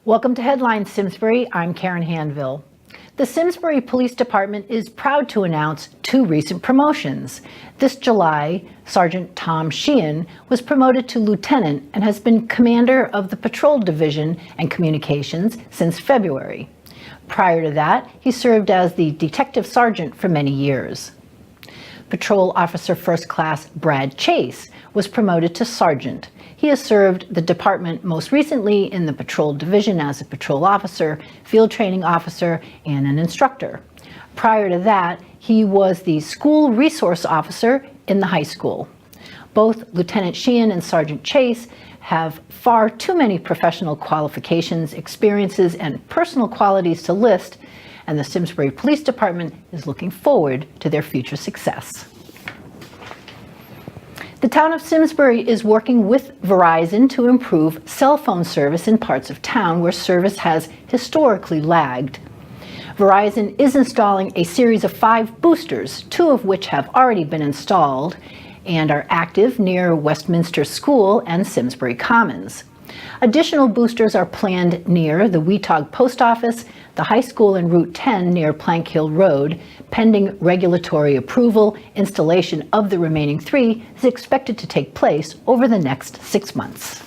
Welcome to Headlines Simsbury. I'm Karen Handville. The Simsbury Police Department is proud to announce two recent promotions. This July, Sergeant Tom Sheehan was promoted to lieutenant and has been commander of the Patrol Division and Communications since February. Prior to that, he served as the detective sergeant for many years. Patrol Officer First Class Brad Chase was promoted to sergeant. He has served the department most recently in the Patrol Division as a patrol officer, field training officer, and an instructor. Prior to that, he was the school resource officer in the high school. Both Lieutenant Sheehan and Sergeant Chase have far too many professional qualifications, experiences, and personal qualities to list, and the Simsbury Police Department is looking forward to their future success. The town of Simsbury is working with Verizon to improve cell phone service in parts of town where service has historically lagged. Verizon is installing a series of 5 boosters, 2 of which have already been installed and are active near Westminster School and Simsbury Commons. Additional boosters are planned near the Weetog Post Office, the high school and Route 10 near Plank Hill Road. Pending regulatory approval, installation of the remaining 3 is expected to take place over the next 6 months.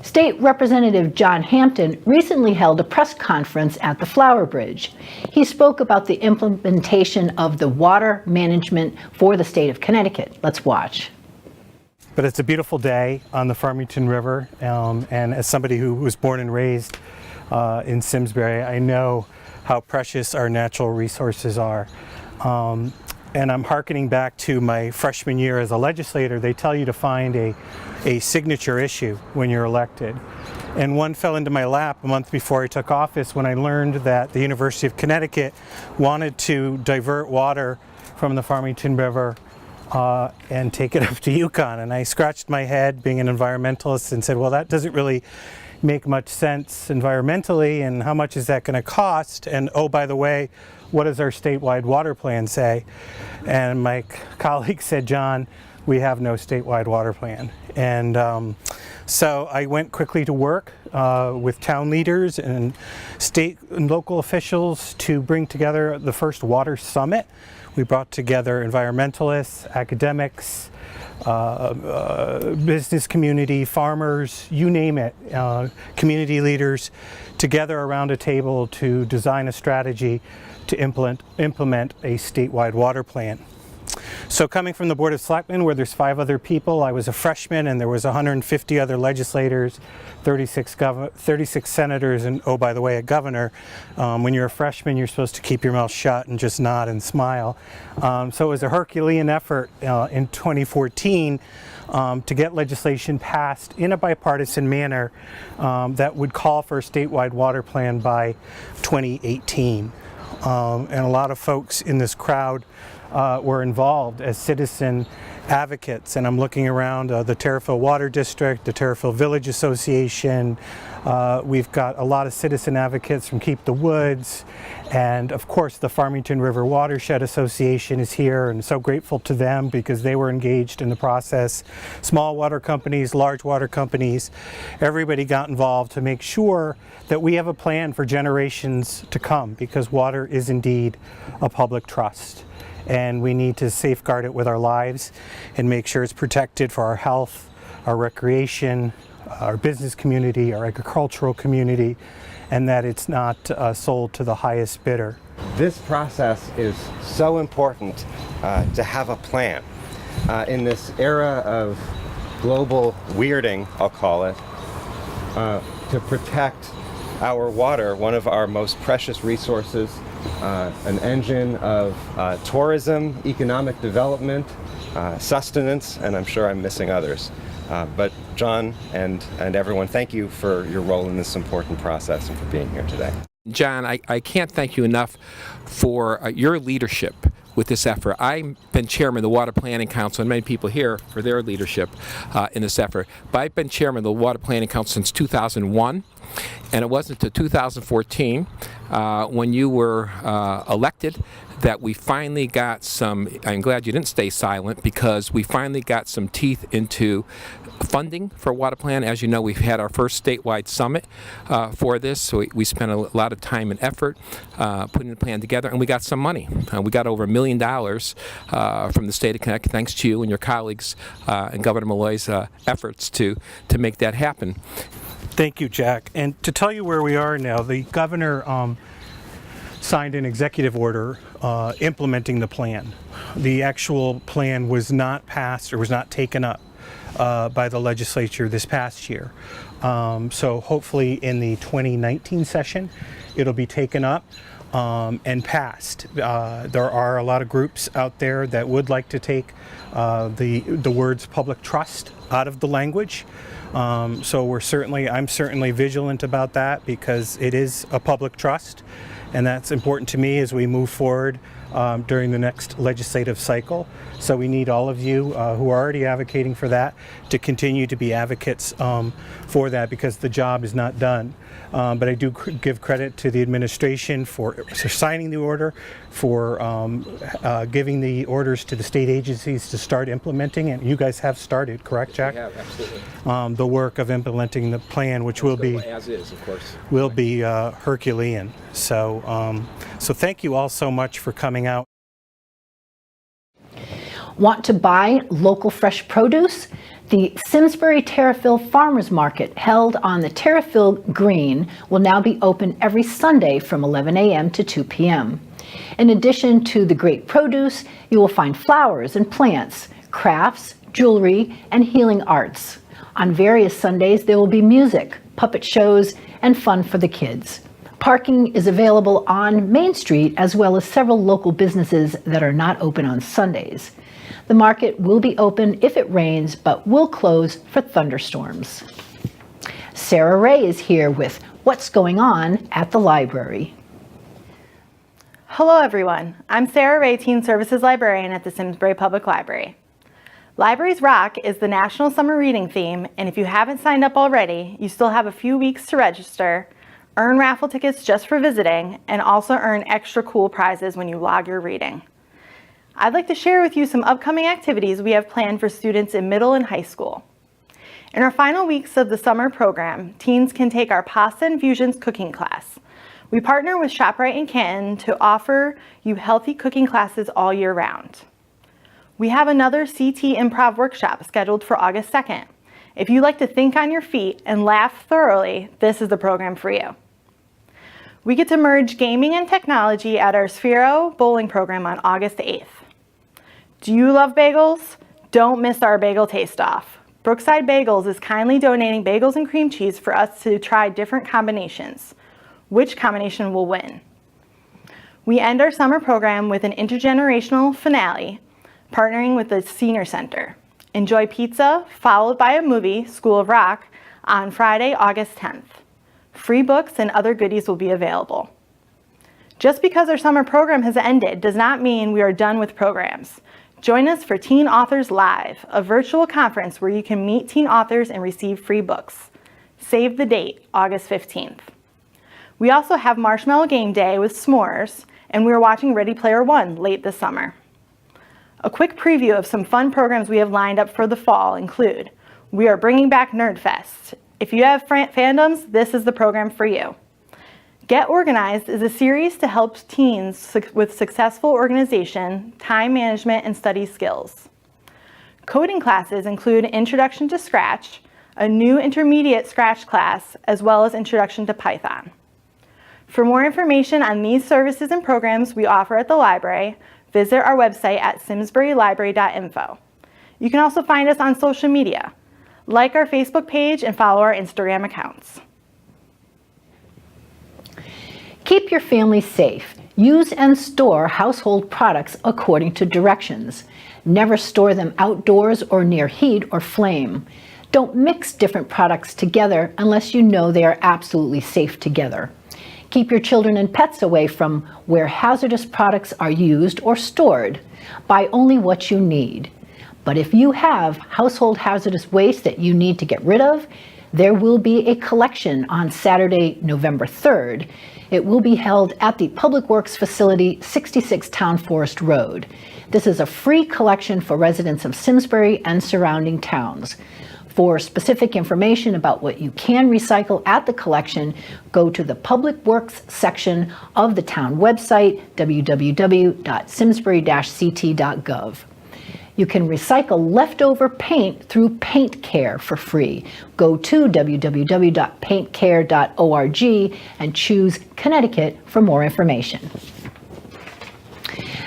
State Representative John Hampton recently held a press conference at the Flower Bridge. He spoke about the implementation of the water management for the state of Connecticut. Let's watch. But it's a beautiful day on the Farmington River, and as somebody who was born and raised in Simsbury, I know how precious our natural resources are. And I'm hearkening back to my freshman year as a legislator. They tell you to find a signature issue when you're elected. And one fell into my lap a month before I took office when I learned that the University of Connecticut wanted to divert water from the Farmington River and take it up to Yukon. And I scratched my head, being an environmentalist, and said, well, that doesn't really make much sense environmentally, and how much is that going to cost? And oh, by the way, what does our statewide water plan say? And my colleague said, John, we have no statewide water plan. And so I went quickly to work with town leaders and state and local officials to bring together the first water summit. We brought together environmentalists, academics, business community, farmers, you name it, community leaders, together around a table to design a strategy to implement a statewide water plan. So coming from the Board of Selectmen, where there's 5 other people, I was a freshman and there was 150 other legislators, 36 senators, and oh, by the way, a governor. When you're a freshman, you're supposed to keep your mouth shut and just nod and smile. So it was a Herculean effort in 2014 to get legislation passed in a bipartisan manner that would call for a statewide water plan by 2018. And a lot of folks in this crowd were involved as citizen advocates, and I'm looking around the Terriffill Water District, the Terriffill Village Association. We've got a lot of citizen advocates from Keep the Woods, and of course the Farmington River Watershed Association is here, and so grateful to them because they were engaged in the process. Small water companies, large water companies, everybody got involved to make sure that we have a plan for generations to come, because water is indeed a public trust. And we need to safeguard it with our lives and make sure it's protected for our health, our recreation, our business community, our agricultural community, and that it's not sold to the highest bidder. This process is so important to have a plan. In this era of global weirding, I'll call it, to protect our water, one of our most precious resources, an engine of tourism, economic development, sustenance, and I'm sure I'm missing others. But John and everyone, thank you for your role in this important process and for being here today. John, I can't thank you enough for your leadership with this effort. I've been chairman of the Water Planning Council, and many people here for their leadership in this effort. But I've been chairman of the Water Planning Council since 2001, and it wasn't until 2014 when you were elected that we finally got some, I'm glad you didn't stay silent, because we finally got some teeth into funding for water plan. As you know, we've had our first statewide summit for this, so we spent a lot of time and effort putting the plan together, and we got some money. We got over $1 million from the state of Connecticut, thanks to you and your colleagues and Governor Malloy's efforts to make that happen. Thank you, Jack. And to tell you where we are now, the governor signed an executive order implementing the plan. The actual plan was not passed or was not taken up by the legislature this past year. So hopefully in the 2019 session, it'll be taken up and passed. There are a lot of groups out there that would like to take the words public trust out of the language. So I'm certainly vigilant about that, because it is a public trust, and that's important to me as we move forward during the next legislative cycle. So we need all of you who are already advocating for that to continue to be advocates for that, because the job is not done. But I do give credit to the administration for signing the order, for giving the orders to the state agencies to start implementing it. You guys have started, correct, Jack? We have, absolutely. The work of implementing the plan, which will be, as is, of course, will be Herculean. So, so thank you all so much for coming out. Want to buy local fresh produce? The Simsbury Terriffill Farmers Market, held on the Terriffill Green, will now be open every Sunday from 11 a.m. to 2 p.m. In addition to the great produce, you will find flowers and plants, crafts, jewelry, and healing arts. On various Sundays, there will be music, puppet shows, and fun for the kids. Parking is available on Main Street, as well as several local businesses that are not open on Sundays. The market will be open if it rains, but will close for thunderstorms. Sara Ray is here with what's going on at the library. Hello everyone, I'm Sara Ray, Teen Services Librarian at the Simsbury Public Library. Libraries Rock is the National Summer Reading theme, and if you haven't signed up already, you still have a few weeks to register, earn raffle tickets just for visiting, and also earn extra cool prizes when you log your reading. I'd like to share with you some upcoming activities we have planned for students in middle and high school. In our final weeks of the summer program, teens can take our Pasta and Fusions cooking class. We partner with ShopRite in Canton to offer you healthy cooking classes all year round. We have another CT Improv workshop scheduled for August 2nd. If you like to think on your feet and laugh thoroughly, this is the program for you. We get to merge gaming and technology at our Sphero bowling program on August 8th. Do you love bagels? Don't miss our bagel taste-off. Brookside Bagels is kindly donating bagels and cream cheese for us to try different combinations. Which combination will win? We end our summer program with an intergenerational finale, partnering with the Senior Center. Enjoy pizza, followed by a movie, School of Rock, on Friday, August 10th. Free books and other goodies will be available. Just because our summer program has ended does not mean we are done with programs. Join us for Teen Authors Live, a virtual conference where you can meet teen authors and receive free books. Save the date, August 15th. We also have Marshmallow Game Day with s'mores, and we are watching Ready Player One late this summer. A quick preview of some fun programs we have lined up for the fall include: we are bringing back Nerdfest. If you have fandoms, this is the program for you. Get Organized is a series to help teens with successful organization, time management, and study skills. Coding classes include Introduction to Scratch, a new intermediate Scratch class, as well as Introduction to Python. For more information on these services and programs we offer at the library, visit our website at simsburylibrary.info. You can also find us on social media. Like our Facebook page and follow our Instagram accounts. Keep your family safe. Use and store household products according to directions. Never store them outdoors or near heat or flame. Don't mix different products together unless you know they are absolutely safe together. Keep your children and pets away from where hazardous products are used or stored. Buy only what you need. But if you have household hazardous waste that you need to get rid of, there will be a collection on Saturday, November 3rd. It will be held at the Public Works Facility, 66 Town Forest Road. This is a free collection for residents of Simsbury and surrounding towns. For specific information about what you can recycle at the collection, go to the Public Works section of the town website, www.simsbury-ct.gov. You can recycle leftover paint through Paint Care for free. Go to www.paintcare.org and choose Connecticut for more information.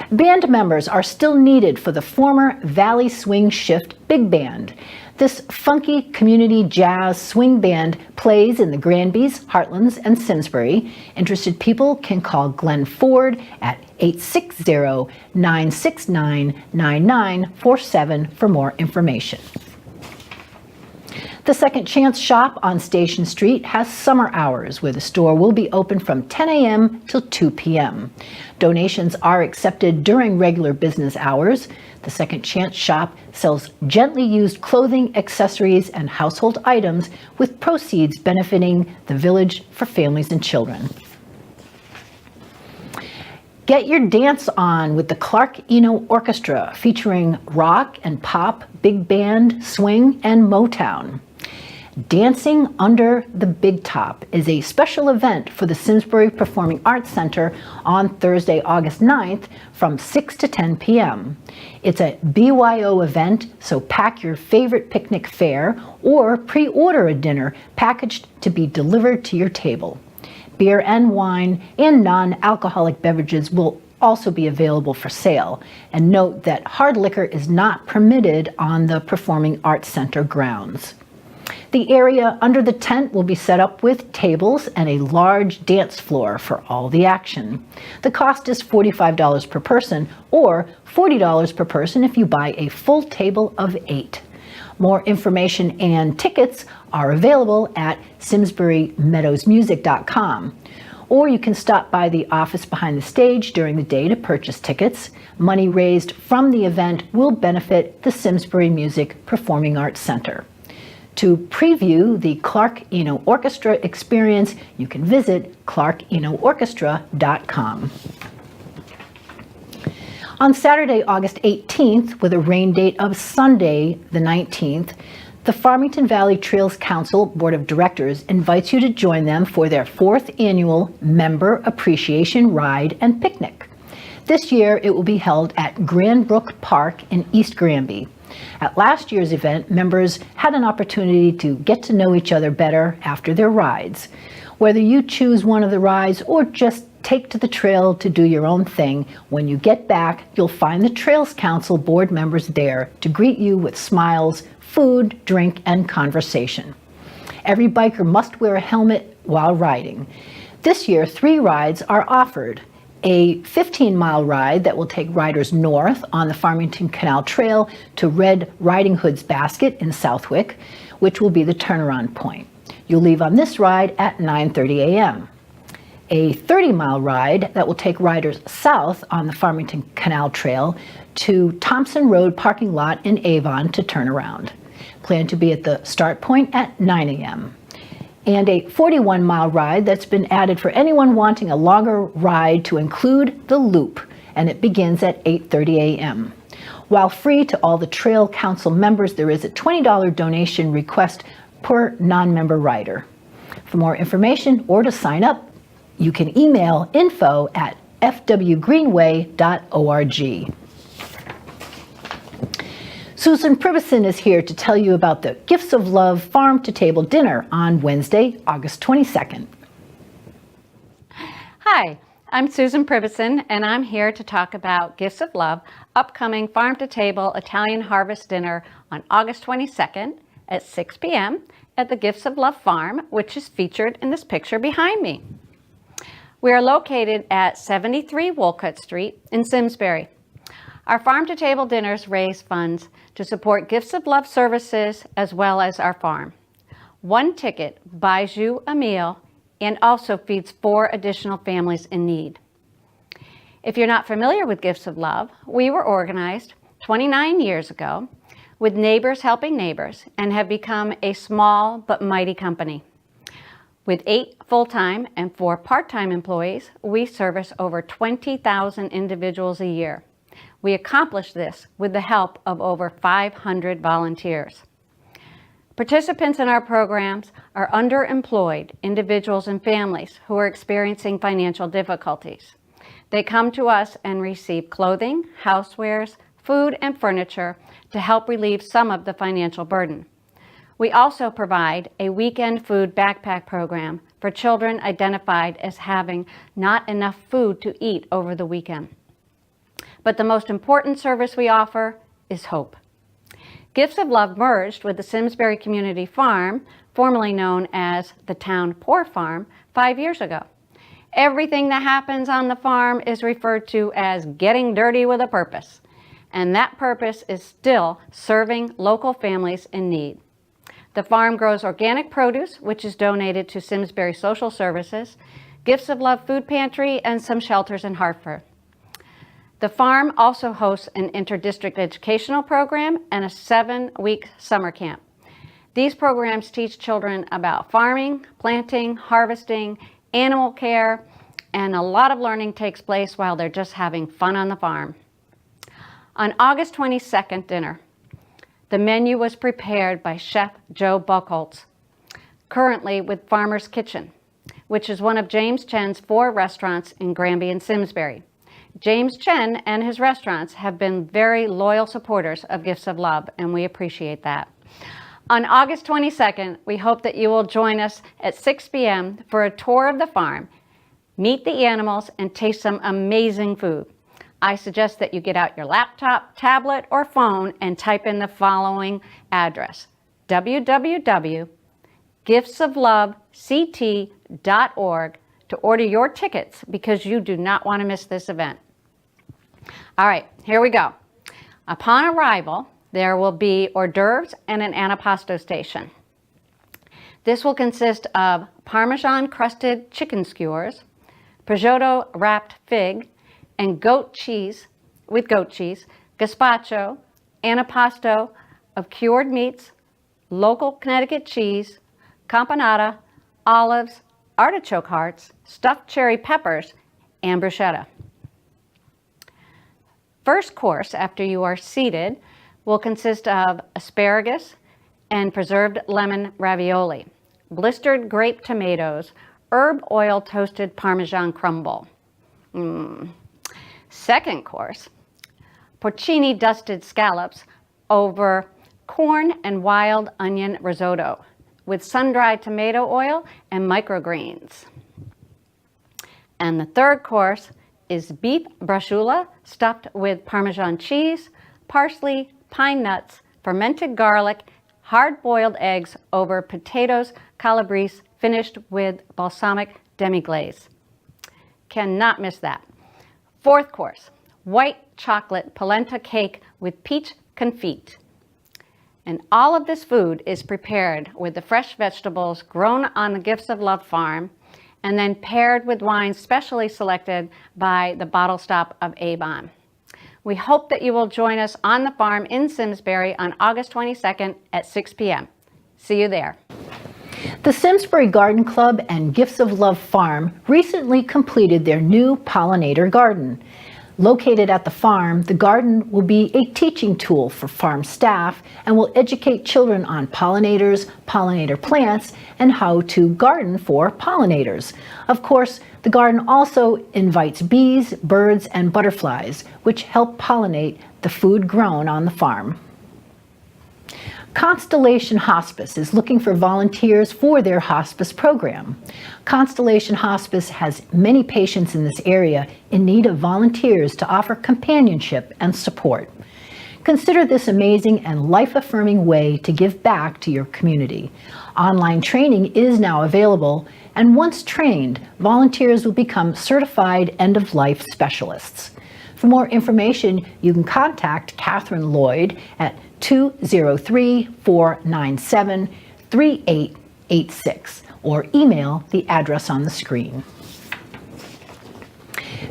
Band members are still needed for the former Valley Swing Shift Big Band. This funky community jazz swing band plays in the Granbys, Heartlands, and Simsbury. Interested people can call Glenn Ford at 860-969-9947 for more information. The Second Chance Shop on Station Street has summer hours where the store will be open from 10 a.m. till 2 p.m. Donations are accepted during regular business hours. The Second Chance Shop sells gently used clothing, accessories, and household items with proceeds benefiting the village for families and children. Get your dance on with the Clark Eno Orchestra featuring rock and pop, big band, swing, and Motown. Dancing Under the Big Top is a special event for the Simsbury Performing Arts Center on Thursday, August 9th from 6 to 10 p.m. It's a BYO event, so pack your favorite picnic fare or pre-order a dinner packaged to be delivered to your table. Beer and wine and non-alcoholic beverages will also be available for sale. And note that hard liquor is not permitted on the Performing Arts Center grounds. The area under the tent will be set up with tables and a large dance floor for all the action. The cost is $45 per person or $40 per person if you buy a full table of 8. More information and tickets are available at simsburymeadowsmusic.com. Or you can stop by the office behind the stage during the day to purchase tickets. Money raised from the event will benefit the Simsbury Music Performing Arts Center. To preview the Clark Eno Orchestra experience, you can visit clarkenoorchestra.com. On Saturday, August 18th, with a rain date of Sunday, the 19th, the Farmington Valley Trails Council Board of Directors invites you to join them for their 4th annual Member Appreciation Ride and Picnic. This year, it will be held at Granbrook Park in East Granby. At last year's event, members had an opportunity to get to know each other better after their rides. Whether you choose one of the rides or just take to the trail to do your own thing, when you get back, you'll find the Trails Council board members there to greet you with smiles, food, drink, and conversation. Every biker must wear a helmet while riding. This year, 3 rides are offered. A 15-mile ride that will take riders north on the Farmington Canal Trail to Red Riding Hood's Basket in Southwick, which will be the turnaround point. You'll leave on this ride at 9:30 a.m. A 30-mile ride that will take riders south on the Farmington Canal Trail to Thompson Road parking lot in Avon to turn around. Plan to be at the start point at 9 a.m. And a 41-mile ride that's been added for anyone wanting a longer ride to include the Loop, and it begins at 8:30 a.m. While free to all the Trail Council members, there is a $20 donation request per non-member rider. For more information or to sign up, you can email info@fwgreenway.org. Susan Pribyson is here to tell you about the Gifts of Love Farm to Table Dinner on Wednesday, August 22nd. Hi, I'm Susan Pribyson, and I'm here to talk about Gifts of Love, upcoming Farm to Table Italian Harvest Dinner on August 22nd at 6 p.m. at the Gifts of Love Farm, which is featured in this picture behind me. We are located at 73 Wolcott Street in Simsbury. Our Farm to Table dinners raise funds to support Gifts of Love services as well as our farm. One ticket buys you a meal and also feeds 4 additional families in need. If you're not familiar with Gifts of Love, we were organized 29 years ago with Neighbors Helping Neighbors and have become a small but mighty company. With 8 full-time and 4 part-time employees, we service over 20,000 individuals a year. We accomplish this with the help of over 500 volunteers. Participants in our programs are underemployed individuals and families who are experiencing financial difficulties. They come to us and receive clothing, housewares, food, and furniture to help relieve some of the financial burden. We also provide a weekend food backpack program for children identified as having not enough food to eat over the weekend. But the most important service we offer is hope. Gifts of Love merged with the Simsbury Community Farm, formerly known as the Town Poor Farm, 5 years ago. Everything that happens on the farm is referred to as getting dirty with a purpose, and that purpose is still serving local families in need. The farm grows organic produce, which is donated to Simsbury Social Services, Gifts of Love Food Pantry, and some shelters in Hartford. The farm also hosts an inter-district educational program and a 7-week summer camp. These programs teach children about farming, planting, harvesting, animal care, and a lot of learning takes place while they're just having fun on the farm. On August 22nd dinner, the menu was prepared by Chef Joe Buchholz, currently with Farmer's Kitchen, which is one of James Chen's 4 restaurants in Granby and Simsbury. James Chen and his restaurants have been very loyal supporters of Gifts of Love, and we appreciate that. On August 22nd, we hope that you will join us at 6 p.m. for a tour of the farm, meet the animals, and taste some amazing food. I suggest that you get out your laptop, tablet, or phone and type in the following address: www.giftsoflovect.org to order your tickets, because you do not want to miss this event. All right, here we go. Upon arrival, there will be hors d'oeuvres and an antipasto station. This will consist of Parmesan-crusted chicken skewers, prosciutto wrapped fig, and goat cheese, gazpacho, antipasto of cured meats, local Connecticut cheese, campanata, olives, artichoke hearts, stuffed cherry peppers, and bruschetta. First course, after you are seated, will consist of asparagus and preserved lemon ravioli, blistered grape tomatoes, herb oil toasted Parmesan crumble. Second course, porcini dusted scallops over corn and wild onion risotto with sun-dried tomato oil and microgreens. And the third course is beef brashula stuffed with Parmesan cheese, parsley, pine nuts, fermented garlic, hard-boiled eggs over potatoes calabrese finished with balsamic demi-glaze. Cannot miss that. Fourth course, white chocolate polenta cake with peach confit. And all of this food is prepared with the fresh vegetables grown on the Gifts of Love farm, and then paired with wines specially selected by the Bottle Stop of Avon. We hope that you will join us on the farm in Simsbury on August 22nd at 6 p.m. See you there. The Simsbury Garden Club and Gifts of Love Farm recently completed their new pollinator garden. Located at the farm, the garden will be a teaching tool for farm staff and will educate children on pollinators, pollinator plants, and how to garden for pollinators. Of course, the garden also invites bees, birds, and butterflies, which help pollinate the food grown on the farm. Constellation Hospice is looking for volunteers for their hospice program. Constellation Hospice has many patients in this area in need of volunteers to offer companionship and support. Consider this amazing and life-affirming way to give back to your community. Online training is now available, and once trained, volunteers will become certified end-of-life specialists. For more information, you can contact Catherine Lloyd at 203-497-3886 or email the address on the screen.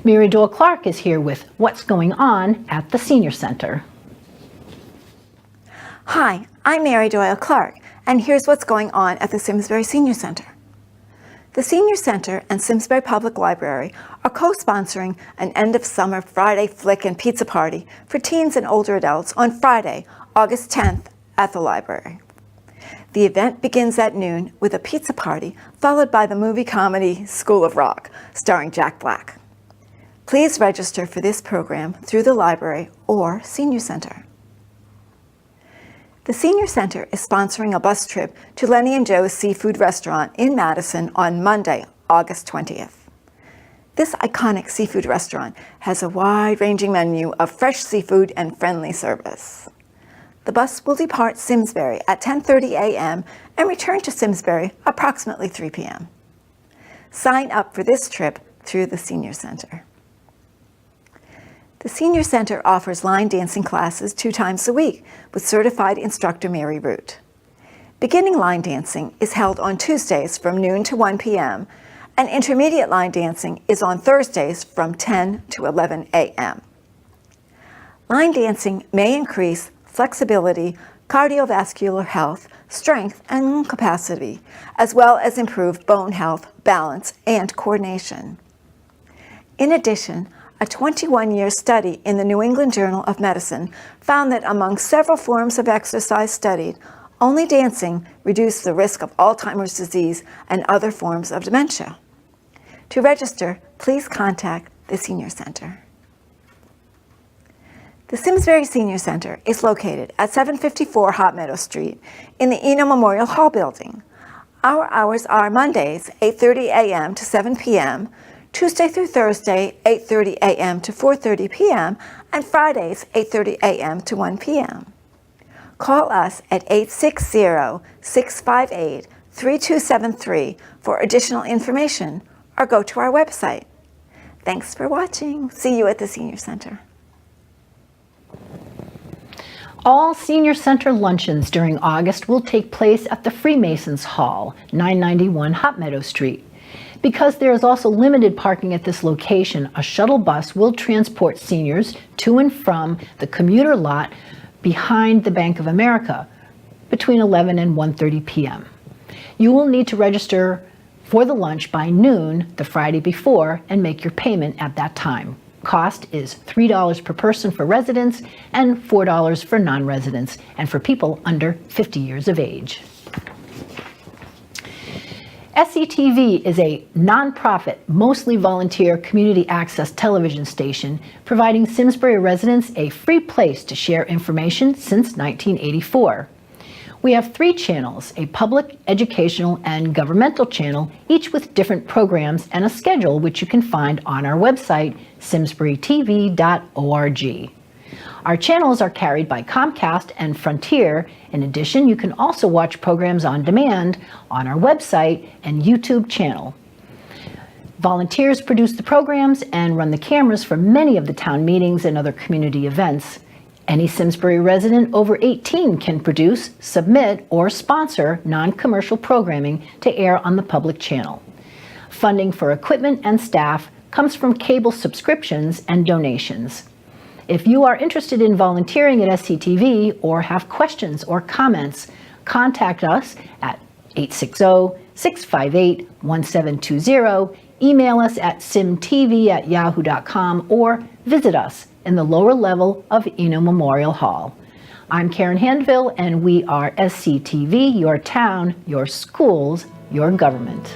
Mary Doyle-Clark is here with what's going on at the Senior Center. Hi, I'm Mary Doyle-Clark, and here's what's going on at the Simsbury Senior Center. The Senior Center and Simsbury Public Library are co-sponsoring an end-of-summer Friday flick and pizza party for teens and older adults on Friday, August 10th at the library. The event begins at noon with a pizza party, followed by the movie comedy School of Rock, starring Jack Black. Please register for this program through the library or Senior Center. The Senior Center is sponsoring a bus trip to Lenny and Joe's Seafood Restaurant in Madison on Monday, August 20th. This iconic seafood restaurant has a wide-ranging menu of fresh seafood and friendly service. The bus will depart Simsbury at 10:30 a.m. and return to Simsbury approximately 3 p.m. Sign up for this trip through the Senior Center. The Senior Center offers line dancing classes 2 times a week with certified instructor Mary Root. Beginning line dancing is held on Tuesdays from noon to 1 p.m., and intermediate line dancing is on Thursdays from 10 to 11 a.m. Line dancing may increase flexibility, cardiovascular health, strength, and capacity, as well as improve bone health, balance, and coordination. In addition, a 21-year study in the New England Journal of Medicine found that among several forms of exercise studied, only dancing reduced the risk of Alzheimer's disease and other forms of dementia. To register, please contact the Senior Center. The Simsbury Senior Center is located at 754 Hot Meadow Street in the Eno Memorial Hall building. Our hours are Mondays, 8:30 a.m. to 7 p.m., Tuesday through Thursday, 8:30 a.m. to 4:30 p.m., and Fridays, 8:30 a.m. to 1 p.m. Call us at 860-658-3273 for additional information, or go to our website. Thanks for watching. See you at the Senior Center. All Senior Center luncheons during August will take place at the Freemasons Hall, 991 Hot Meadow Street. Because there is also limited parking at this location, a shuttle bus will transport seniors to and from the commuter lot behind the Bank of America between 11 and 1:30 p.m. You will need to register for the lunch by noon the Friday before and make your payment at that time. Cost is $3 per person for residents and $4 for non-residents and for people under 50 years of age. SCTV is a nonprofit, mostly volunteer community access television station providing Simsbury residents a free place to share information since 1984. We have 3 channels, a public, educational, and governmental channel, each with different programs and a schedule which you can find on our website, simsburytv.org. Our channels are carried by Comcast and Frontier. In addition, you can also watch programs on demand on our website and YouTube channel. Volunteers produce the programs and run the cameras for many of the town meetings and other community events. Any Simsbury resident over 18 can produce, submit, or sponsor non-commercial programming to air on the public channel. Funding for equipment and staff comes from cable subscriptions and donations. If you are interested in volunteering at SCTV or have questions or comments, contact us at 860-658-1720, email us at simtv@yahoo.com, or visit us in the lower level of Eno Memorial Hall. I'm Karen Handville, and we are SCTV, your town, your schools, your government.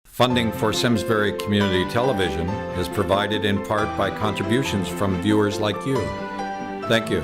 Funding for Simsbury Community Television is provided in part by contributions from viewers like you. Thank you.